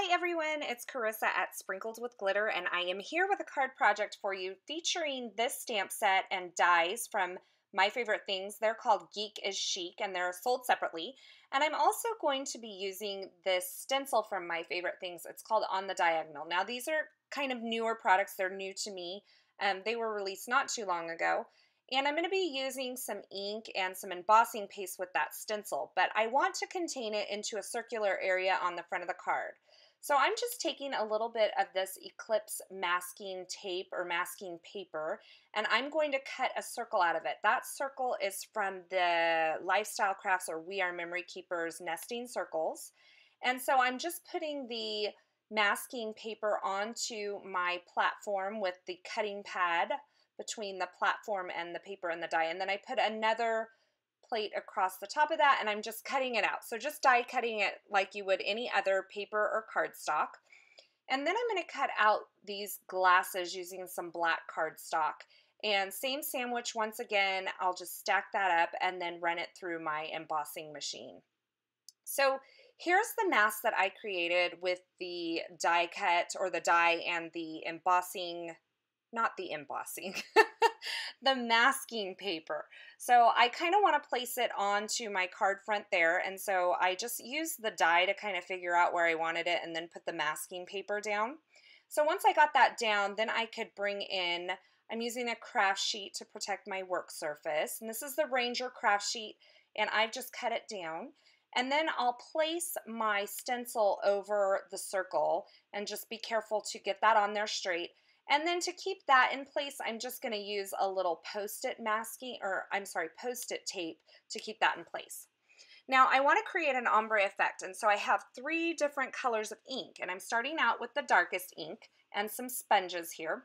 Hi everyone, it's Carissa at Sprinkled with Glitter, and I am here with a card project for you featuring this stamp set and dies from My Favorite Things. They're called Geek is Chic and they're sold separately. And I'm also going to be using this stencil from My Favorite Things. It's called On the Diagonal. Now these are kind of newer products, they're new to me. They were released not too long ago. And I'm going to be using some ink and some embossing paste with that stencil, but I want to contain it into a circular area on the front of the card. So I'm just taking a little bit of this Eclipse masking tape or masking paper, and I'm going to cut a circle out of it. That circle is from the Lifestyle Crafts or We Are Memory Keepers nesting circles. And so I'm just putting the masking paper onto my platform with the cutting pad between the platform and the paper and the die. And then I put another plate across the top of that and I'm just cutting it out. So just die cutting it like you would any other paper or cardstock. And then I'm going to cut out these glasses using some black cardstock. And same sandwich once again, I'll just stack that up and then run it through my embossing machine. So here's the mask that I created with the die cut or the die and the embossing, not the embossing, the masking paper. So I kind of want to place it onto my card front there, and so I just used the die to kind of figure out where I wanted it and then put the masking paper down. So once I got that down, then I could bring in, I'm using a craft sheet to protect my work surface, and this is the Ranger craft sheet, and I've just cut it down. And then I'll place my stencil over the circle and just be careful to get that on there straight. And then to keep that in place, I'm just going to use a little post-it post-it tape to keep that in place. Now I want to create an ombre effect, and so I have 3 different colors of ink, and I'm starting out with the darkest ink and some sponges here.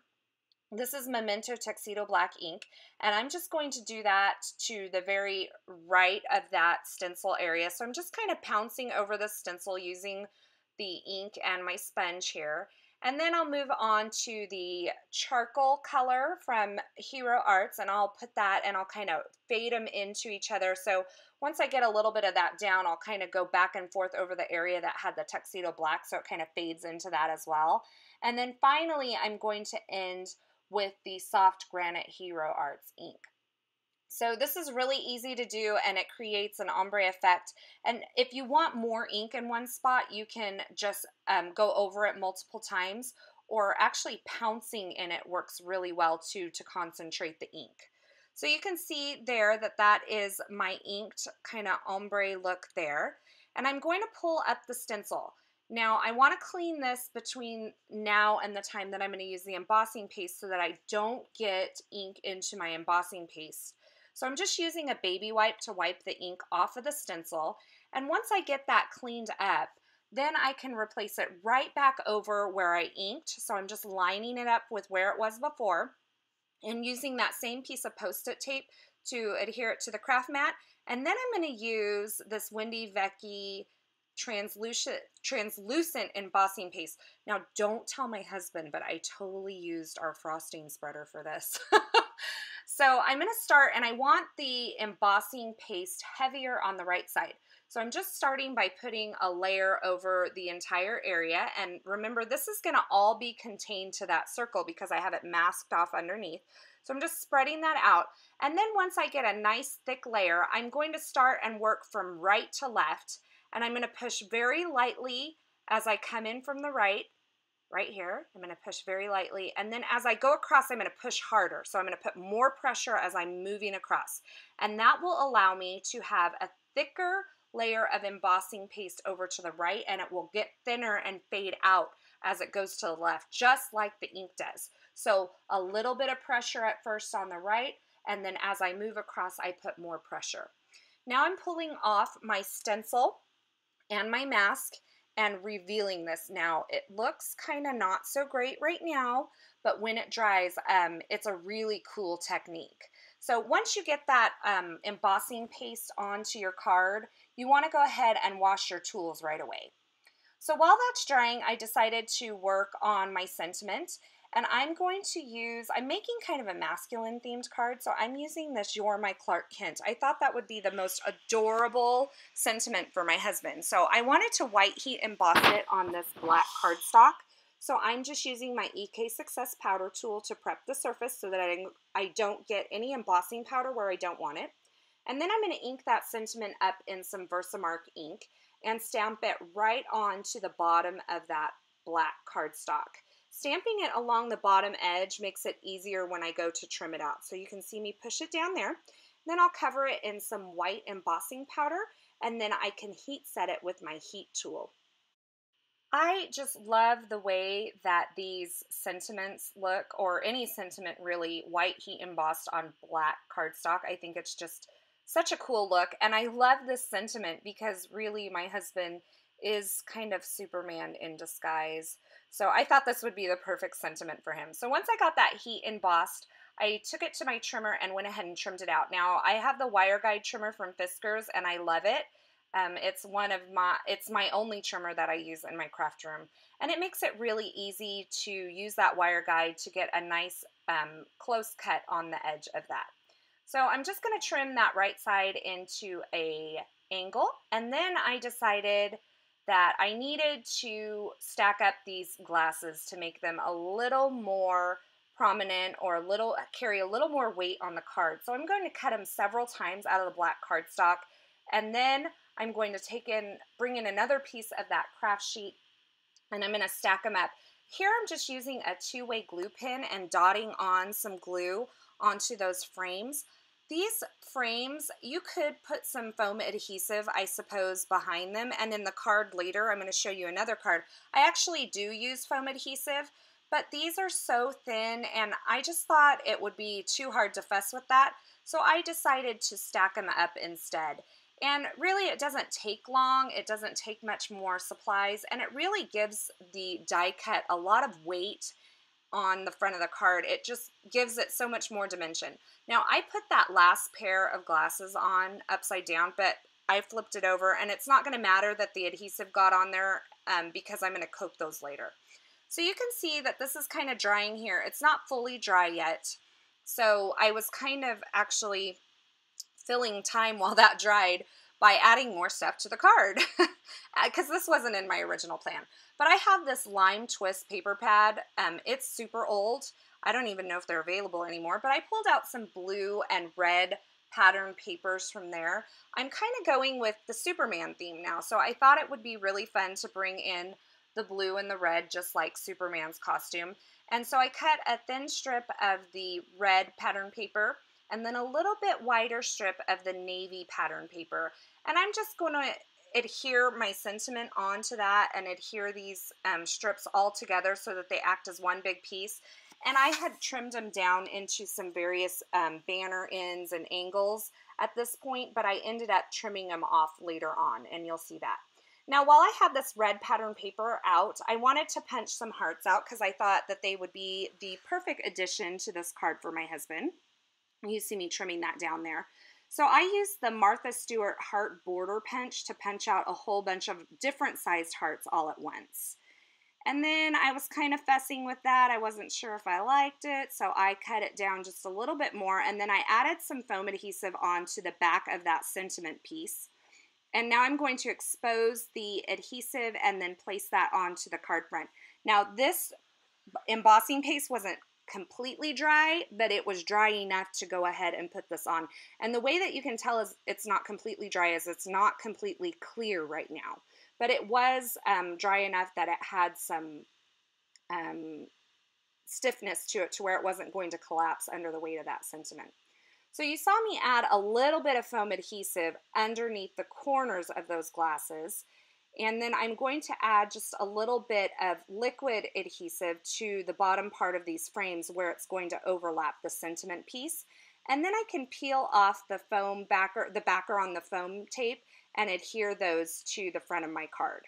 This is Memento Tuxedo Black ink, and I'm just going to do that to the very right of that stencil area. So I'm just kind of pouncing over the stencil using the ink and my sponge here. And then I'll move on to the charcoal color from Hero Arts, and I'll put that and I'll kind of fade them into each other. So once I get a little bit of that down, I'll kind of go back and forth over the area that had the tuxedo black, so it kind of fades into that as well. And then finally, I'm going to end with the soft granite Hero Arts ink. So this is really easy to do, and it creates an ombre effect. And if you want more ink in one spot, you can just go over it multiple times, or actually pouncing in it works really well too to concentrate the ink. So you can see there that that is my inked kind of ombre look there. And I'm going to pull up the stencil. Now I want to clean this between now and the time that I'm going to use the embossing paste so that I don't get ink into my embossing paste. So I'm just using a baby wipe to wipe the ink off of the stencil, and once I get that cleaned up, then I can replace it right back over where I inked. So I'm just lining it up with where it was before and using that same piece of post-it tape to adhere it to the craft mat. And then I'm going to use this Wendy Vecchi translucent embossing paste. Now don't tell my husband, but I totally used our frosting spreader for this. So I'm going to start, and I want the embossing paste heavier on the right side. So I'm just starting by putting a layer over the entire area, and remember this is going to all be contained to that circle because I have it masked off underneath. So I'm just spreading that out, and then once I get a nice thick layer, I'm going to start and work from right to left, and I'm going to push very lightly as I come in from the right here. I'm going to push very lightly, and then as I go across, I'm going to push harder. So I'm going to put more pressure as I'm moving across, and that will allow me to have a thicker layer of embossing paste over to the right, and it will get thinner and fade out as it goes to the left, just like the ink does. So a little bit of pressure at first on the right, and then as I move across, I put more pressure. Now I'm pulling off my stencil and my mask and revealing this. Now it looks kind of not so great right now, but when it dries, it's a really cool technique. So once you get that embossing paste onto your card, you want to go ahead and wash your tools right away. So while that's drying, I decided to work on my sentiment, And I'm going to use, I'm making kind of a masculine themed card, so I'm using this You're My Clark Kent. I thought that would be the most adorable sentiment for my husband. So I wanted to white heat emboss it on this black cardstock. So I'm just using my EK Success powder tool to prep the surface so that I don't get any embossing powder where I don't want it. And then I'm going to ink that sentiment up in some Versamark ink and stamp it right onto the bottom of that black cardstock. Stamping it along the bottom edge makes it easier when I go to trim it out. So you can see me push it down there. Then I'll cover it in some white embossing powder, and then I can heat set it with my heat tool. I just love the way that these sentiments look, or any sentiment really, white heat embossed on black cardstock. I think it's just such a cool look, and I love this sentiment because really my husband is kind of Superman in disguise. So I thought this would be the perfect sentiment for him. So once I got that heat embossed, I took it to my trimmer and went ahead and trimmed it out. Now I have the wire guide trimmer from Fiskars and I love it. It's my only trimmer that I use in my craft room. And it makes it really easy to use that wire guide to get a nice close cut on the edge of that. So I'm just going to trim that right side into a angle, and then I decided that I needed to stack up these glasses to make them a little more prominent or carry a little more weight on the card. So I'm going to cut them several times out of the black cardstock, and then I'm going to bring in another piece of that craft sheet, and I'm going to stack them up. Here I'm just using a two-way glue pen and dotting on some glue onto those frames. These frames, you could put some foam adhesive, I suppose, behind them, and in the card later, I'm going to show you another card. I actually do use foam adhesive, but these are so thin, and I just thought it would be too hard to fuss with that, so I decided to stack them up instead. And really, it doesn't take long, it doesn't take much more supplies, and it really gives the die cut a lot of weight on the front of the card. It just gives it so much more dimension. Now I put that last pair of glasses on upside down, but I flipped it over, and it's not going to matter that the adhesive got on there because I'm going to coat those later. So you can see that this is kind of drying here. It's not fully dry yet, so I was kind of actually filling time while that dried by adding more stuff to the card because this wasn't in my original plan. But I have this Lime Twist paper pad. It's super old. I don't even know if they're available anymore, but I pulled out some blue and red pattern papers from there. I'm kind of going with the Superman theme now, so I thought it would be really fun to bring in the blue and the red just like Superman's costume. And so I cut a thin strip of the red pattern paper and then a little bit wider strip of the navy pattern paper. And I'm just going to adhere my sentiment onto that and adhere these strips all together so that they act as one big piece. And I had trimmed them down into some various banner ends and angles at this point, but I ended up trimming them off later on, and you'll see that. Now, while I had this red pattern paper out, I wanted to punch some hearts out because I thought that they would be the perfect addition to this card for my husband. You see me trimming that down there. So I used the Martha Stewart heart border punch to punch out a whole bunch of different sized hearts all at once. And then I was kind of fussing with that. I wasn't sure if I liked it, so I cut it down just a little bit more, and then I added some foam adhesive onto the back of that sentiment piece. And now I'm going to expose the adhesive and then place that onto the card front. Now this embossing paste wasn't completely dry, but it was dry enough to go ahead and put this on. And the way that you can tell is it's not completely dry is it's not completely clear right now. But it was dry enough that it had some stiffness to it to where it wasn't going to collapse under the weight of that sentiment. So you saw me add a little bit of foam adhesive underneath the corners of those glasses. And then I'm going to add just a little bit of liquid adhesive to the bottom part of these frames where it's going to overlap the sentiment piece. And then I can peel off the backer on the foam tape and adhere those to the front of my card.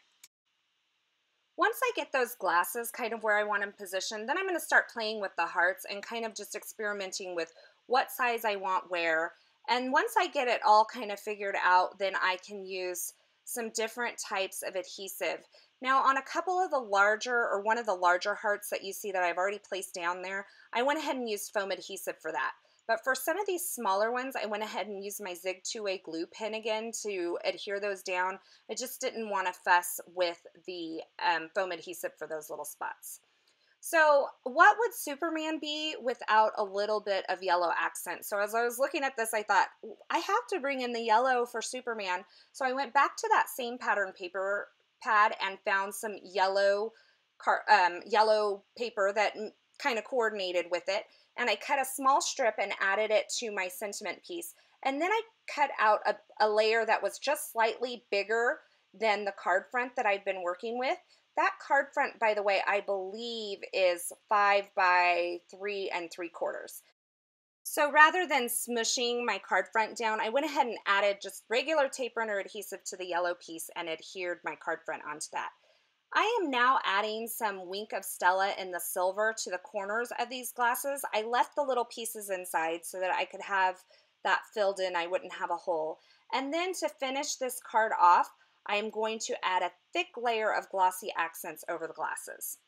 Once I get those glasses kind of where I want them positioned, then I'm going to start playing with the hearts and kind of just experimenting with what size I want where. And once I get it all kind of figured out, then I can use some different types of adhesive. Now on a couple of the larger, or one of the larger hearts that you see that I've already placed down there, I went ahead and used foam adhesive for that. But for some of these smaller ones, I went ahead and used my Zig 2-way glue pen again to adhere those down. I just didn't want to fuss with the foam adhesive for those little spots. So what would Superman be without a little bit of yellow accent? So as I was looking at this, I thought, I have to bring in the yellow for Superman. So I went back to that same pattern paper pad and found some yellow paper that kind of coordinated with it. And I cut a small strip and added it to my sentiment piece. And then I cut out a layer that was just slightly bigger than the card front that I've been working with. That card front, by the way, I believe is 5 by 3 3/4. So rather than smushing my card front down, I went ahead and added just regular tape runner adhesive to the yellow piece and adhered my card front onto that. I am now adding some Wink of Stella in the silver to the corners of these glasses. I left the little pieces inside so that I could have that filled in, I wouldn't have a hole. And then to finish this card off, I am going to add a thick layer of glossy accents over the glasses.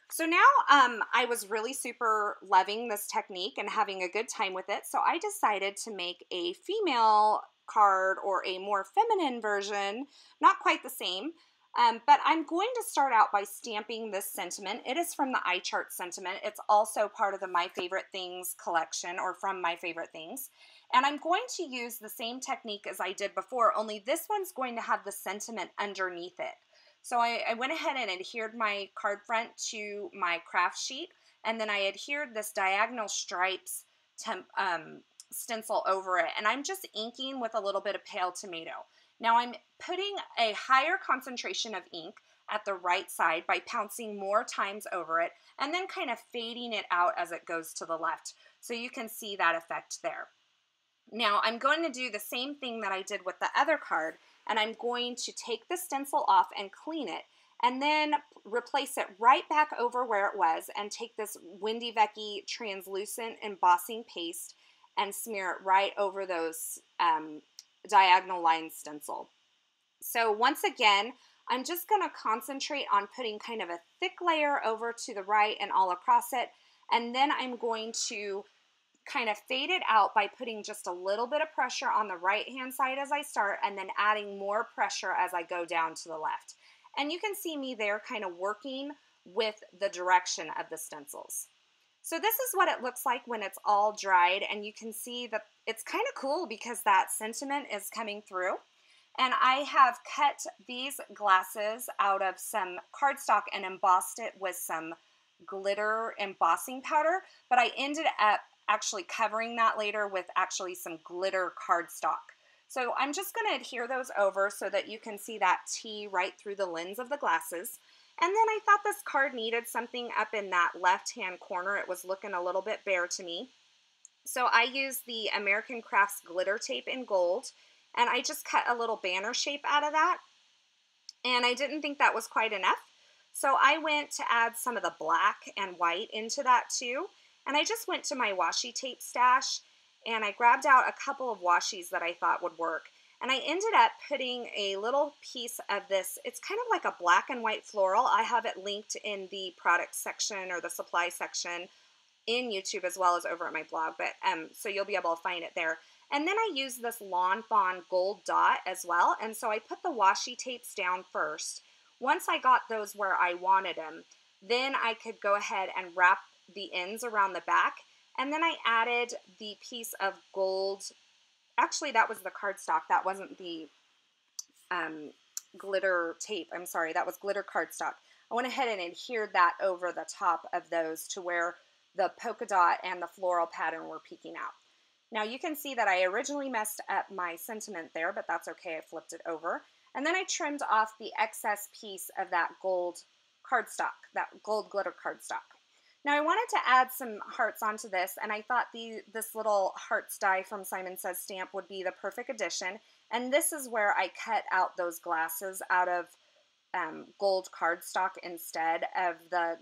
So now I was really super loving this technique and having a good time with it, so I decided to make a female card, or a more feminine version, not quite the same, but I'm going to start out by stamping this sentiment. It is from the iChart sentiment. It's also part of the My Favorite Things collection, or from My Favorite Things. And I'm going to use the same technique as I did before, only this one's going to have the sentiment underneath it. So I went ahead and adhered my card front to my craft sheet, and then I adhered this diagonal stripes stencil over it. And I'm just inking with a little bit of pale tomato. Now I'm putting a higher concentration of ink at the right side by pouncing more times over it, and then kind of fading it out as it goes to the left. So you can see that effect there. Now I'm going to do the same thing that I did with the other card, and I'm going to take the stencil off and clean it, and then replace it right back over where it was, and take this Windy Vecchi translucent embossing paste and smear it right over those diagonal line stencil. So once again, I'm just going to concentrate on putting kind of a thick layer over to the right and all across it, and then I'm going to kind of fade it out by putting just a little bit of pressure on the right hand side as I start, and then adding more pressure as I go down to the left. And you can see me there kind of working with the direction of the stencils. So this is what it looks like when it's all dried, and you can see that it's kind of cool because that sentiment is coming through. And I have cut these glasses out of some cardstock and embossed it with some glitter embossing powder, but I ended up actually covering that later with actually some glitter cardstock. So I'm just going to adhere those over so that you can see that T right through the lens of the glasses. And then I thought this card needed something up in that left-hand corner. It was looking a little bit bare to me. So I used the American Crafts glitter tape in gold, and I just cut a little banner shape out of that. And I didn't think that was quite enough. So I went to add some of the black and white into that too. And I just went to my washi tape stash and I grabbed out a couple of washies that I thought would work. And I ended up putting a little piece of this. It's kind of like a black and white floral. I have it linked in the product section or the supply section in YouTube as well as over at my blog. But so you'll be able to find it there. And then I used this Lawn Fawn gold dot as well. And so I put the washi tapes down first. Once I got those where I wanted them, then I could go ahead and wrap the ends around the back, and then I added the piece of gold. Actually, that was the cardstock. That wasn't the glitter tape. I'm sorry, that was glitter cardstock. I went ahead and adhered that over the top of those to where the polka dot and the floral pattern were peeking out. Now you can see that I originally messed up my sentiment there, but that's okay. I flipped it over. And then I trimmed off the excess piece of that gold cardstock, that gold glitter cardstock. Now I wanted to add some hearts onto this, and I thought this little hearts die from Simon Says stamp would be the perfect addition. And this is where I cut out those glasses out of gold cardstock instead of the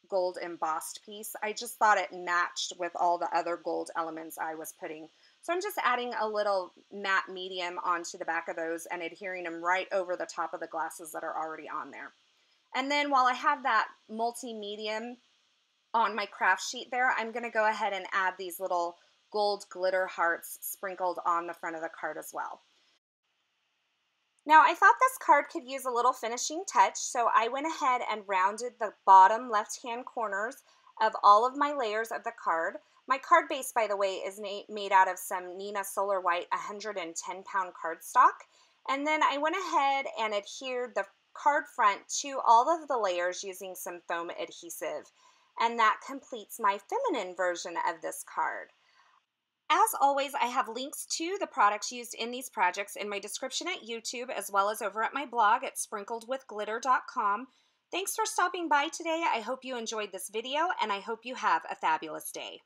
gold embossed piece. I just thought it matched with all the other gold elements I was putting. So I'm just adding a little matte medium onto the back of those and adhering them right over the top of the glasses that are already on there. And then while I have that multi-medium on my craft sheet there, I'm going to go ahead and add these little gold glitter hearts sprinkled on the front of the card as well. Now I thought this card could use a little finishing touch, so I went ahead and rounded the bottom left-hand corners of all of my layers of the card. My card base, by the way, is made out of some Neenah Solar White 110-pound cardstock. And then I went ahead and adhered the card front to all of the layers using some foam adhesive. And that completes my feminine version of this card. As always, I have links to the products used in these projects in my description at YouTube, as well as over at my blog at sprinkledwithglitter.com. Thanks for stopping by today. I hope you enjoyed this video, and I hope you have a fabulous day.